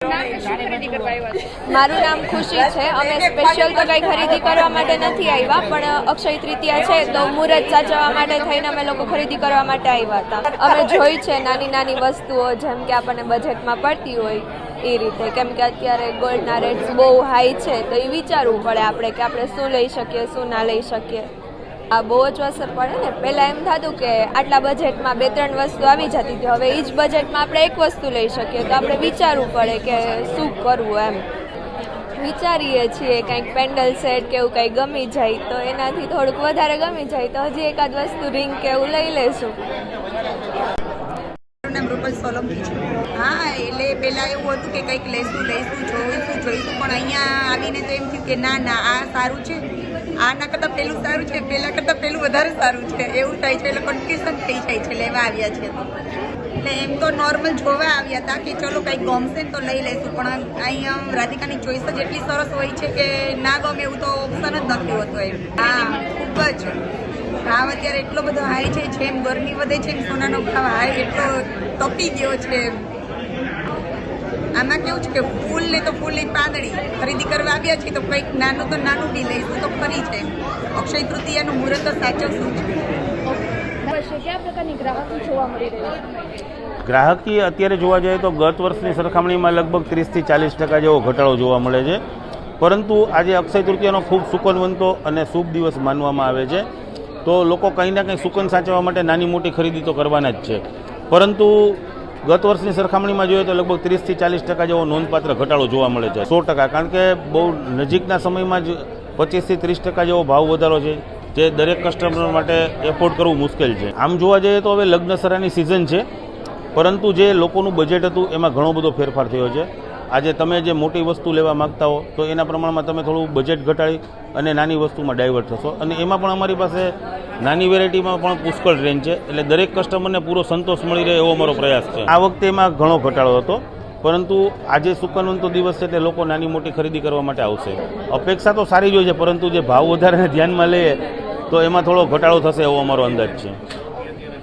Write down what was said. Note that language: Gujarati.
મારું નામ ખુશી છે। અમે સ્પેશિયલ તો કંઈ ખરીદી કરવા માટે નથી આવ્યા, પણ અક્ષય તૃતીયા છે તો મુહૂર્ત સાચવવા માટે થઈને અમે લોકો ખરીદી કરવા માટે આવ્યા હતા। અમે જોઈ છે નાની નાની વસ્તુઓ જેમ કે આપણને બજેટમાં પડતી હોય એ રીતે, કેમ કે અત્યારે ગોલ્ડના રેટ્સ બહુ હાઈ છે તો એ વિચારવું પડે આપણે કે આપણે શું લઈ શકીએ શું ના લઈ શકીએ। આ બહુ જ અસર પડે ને। પહેલાં એમ થતું કે આટલા બજેટમાં 2-3 વસ્તુ આવી જતી હતી, હવે એ જ બજેટમાં આપણે એક વસ્તુ લઈ શકીએ તો આપણે વિચારવું પડે કે શું કરવું એમ। વિચારીએ છીએ કંઈક પેન્ડલ સેટ કે એવું કંઈ ગમી જાય તો એનાથી થોડુંક વધારે ગમી જાય તો હજી એકાદ વસ્તુ રિંગ કે એવું લઈ લેશું। હા, એટલે પહેલાં એવું હતું કે કંઈક લઈશું જોઈશું પણ અહીંયા આવીને તો એમ થયું કે ના આ સારું છે, આ ના કરતાં પેલું સારું છે, પહેલાં કરતાં પેલું વધારે સારું છે એવું થાય છે, એટલે કન્ફ્યુઝન થઈ જાય છે લેવા આવ્યા છે તો। એટલે એમ તો નોર્મલ જોવા આવ્યા હતા કે ચલો કંઈક ગમશે ને તો લઈ લઈશું, પણ અહીંયા રાધિકાની ચોઈસ જ એટલી સરસ હોય છે કે ના ગમે એવું તો ઓપ્શન જ નથી હોતો એમ। હા, ખૂબ જ ભાવ અત્યારે એટલો બધો હાઈ છે, જેમ ગરમી વધે છે એમ સોનાનો ભાવ હાઈ એટલો તપી ગયો છે। આમાં કેવું છે કે ફૂલ ને તો ફૂલની પાંદડી ખરીદી કરવા આવ્યા છીએ તો કંઈક નાનું તો નાનું બી લઈશું તો ખરી છે। અક્ષય તૃતીયાનું મુહૂર્ત તો સાચવશું છે। કયા પ્રકારની ગ્રાહકી જોવા મળી રહી છે? ગ્રાહકી અત્યારે જોવા જઈએ તો ગત વર્ષની સરખામણીમાં લગભગ 30-40% જેવો ઘટાડો જોવા મળે છે, પરંતુ આજે અક્ષય તૃતીયાનો ખૂબ સુકનવંતો અને શુભ દિવસ માનવામાં આવે છે, તો લોકો કંઈ ના કંઈ સુકન સાચવવા માટે નાની મોટી ખરીદી તો કરવાના જ છે, પરંતુ ગત વર્ષની સરખામણીમાં જોઈએ તો લગભગ 30-40% જેવો નોંધપાત્ર ઘટાડો જોવા મળે છે। 100%, કારણ કે બહુ નજીકના સમયમાં જ 25-30% જેવો ભાવ વધારો છે, જે દરેક કસ્ટમર માટે એફોર્ડ કરવું મુશ્કેલ છે। આમ જોવા જઈએ તો હવે લગ્નસરાની સિઝન છે, પરંતુ જે લોકોનું બજેટ હતું એમાં ઘણો બધો ફેરફાર થયો છે। આજે તમે જે મોટી વસ્તુ લેવા માગતા હો તો એના પ્રમાણમાં તમે થોડું બજેટ ઘટાડી અને નાની વસ્તુમાં ડાયવર્ટ થશો, અને એમાં પણ અમારી પાસે નાની વેરાયટીમાં પણ પુષ્કળ રેન્જ છે, એટલે દરેક કસ્ટમરને પૂરો સંતોષ મળી રહે એવો અમારો પ્રયાસ છે। આ વખતે એમાં ઘણો ઘટાડો હતો, પરંતુ આજે સુકનવંતો દિવસ છે એટલે લોકો નાની મોટી ખરીદી કરવા માટે આવશે। અપેક્ષા તો સારી જ હોય છે, પરંતુ જે ભાવ વધારાને ધ્યાનમાં લઈએ તો એમાં થોડો ઘટાડો થશે એવો અમારો અંદાજ છે।